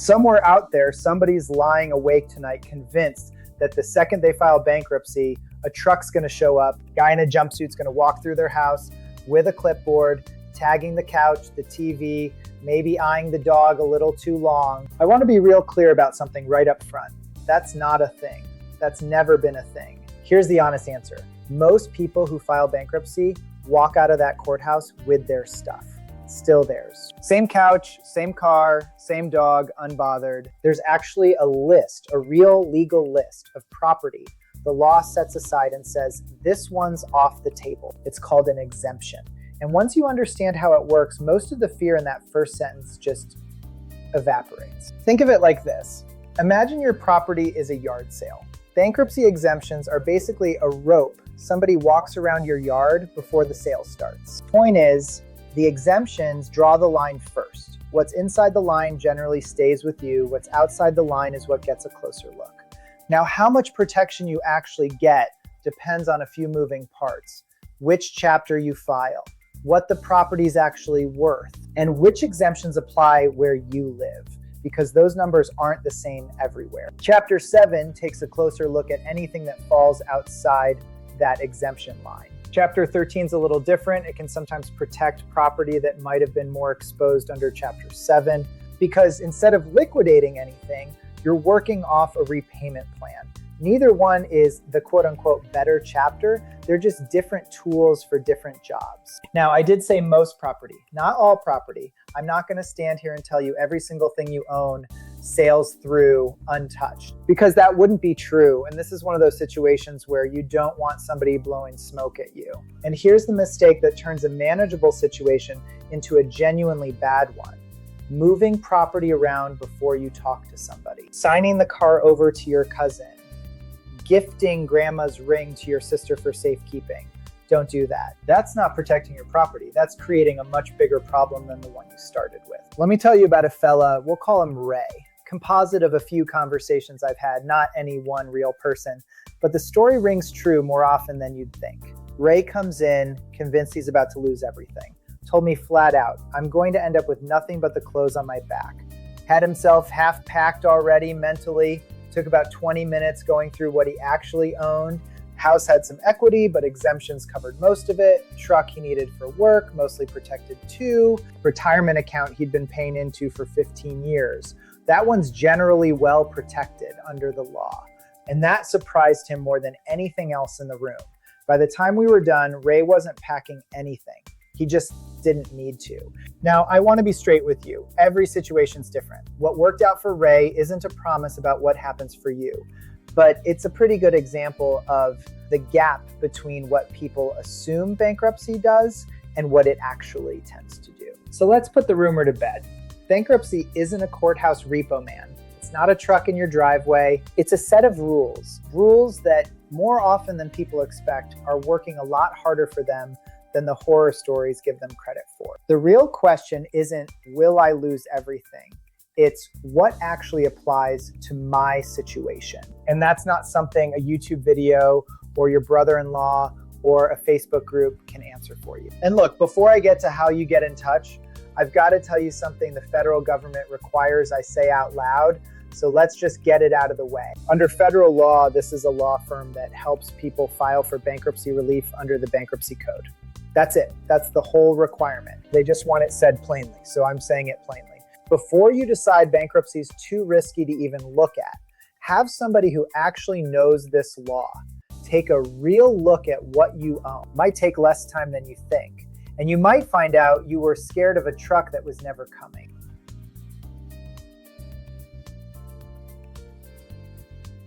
Somewhere out there, somebody's lying awake tonight convinced that the second they file bankruptcy, a truck's gonna show up, guy in a jumpsuit's gonna walk through their house with a clipboard, tagging the couch, the TV, maybe eyeing the dog a little too long. I wanna be real clear about something right up front. That's not a thing. That's never been a thing. Here's the honest answer. Most people who file bankruptcy walk out of that courthouse with their stuff. Still theirs. Same couch, same car, same dog, unbothered. There's actually a list, a real legal list of property the law sets aside and says, this one's off the table. It's called an exemption. And once you understand how it works, most of the fear in that first sentence just evaporates. Think of it like this. Imagine your property is a yard sale. Bankruptcy exemptions are basically a rope somebody walks around your yard before the sale starts. Point is, the exemptions draw the line first. What's inside the line generally stays with you. What's outside the line is what gets a closer look. Now, how much protection you actually get depends on a few moving parts. Which chapter you file, what the property's actually worth, and which exemptions apply where you live, because those numbers aren't the same everywhere. Chapter 7 takes a closer look at anything that falls outside that exemption line. Chapter 13 is a little different. It can sometimes protect property that might have been more exposed under Chapter 7, because instead of liquidating anything, you're working off a repayment plan. Neither one is the quote-unquote better chapter. They're just different tools for different jobs. Now, I did say most property, not all property. I'm not gonna stand here and tell you every single thing you own sails through untouched, because that wouldn't be true. And this is one of those situations where you don't want somebody blowing smoke at you. And here's the mistake that turns a manageable situation into a genuinely bad one. Moving property around before you talk to somebody. Signing the car over to your cousin. Gifting grandma's ring to your sister for safekeeping. Don't do that. That's not protecting your property. That's creating a much bigger problem than the one you started with. Let me tell you about a fella, we'll call him Ray. Composite of a few conversations I've had, not any one real person, but the story rings true more often than you'd think. Ray comes in, convinced he's about to lose everything. Told me flat out, I'm going to end up with nothing but the clothes on my back. Had himself half packed already mentally, took about 20 minutes going through what he actually owned. House had some equity, but exemptions covered most of it. Truck he needed for work, mostly protected too. Retirement account he'd been paying into for 15 years. That one's generally well protected under the law. And that surprised him more than anything else in the room. By the time we were done, Ray wasn't packing anything. He just didn't need to. Now, I want to be straight with you. Every situation's different. What worked out for Ray isn't a promise about what happens for you, but it's a pretty good example of the gap between what people assume bankruptcy does and what it actually tends to do. So let's put the rumor to bed. Bankruptcy isn't a courthouse repo man. It's not a truck in your driveway. It's a set of rules that more often than people expect are working a lot harder for them than the horror stories give them credit for. The real question isn't, will I lose everything? It's what actually applies to my situation. And that's not something a YouTube video or your brother-in-law or a Facebook group can answer for you. And look, before I get to how you get in touch, I've got to tell you something the federal government requires I say out loud. So let's just get it out of the way. Under federal law, this is a law firm that helps people file for bankruptcy relief under the Bankruptcy Code. That's it. That's the whole requirement. They just want it said plainly, so I'm saying it plainly. Before you decide bankruptcy is too risky to even look at, have somebody who actually knows this law take a real look at what you own. It might take less time than you think. And you might find out you were scared of a truck that was never coming.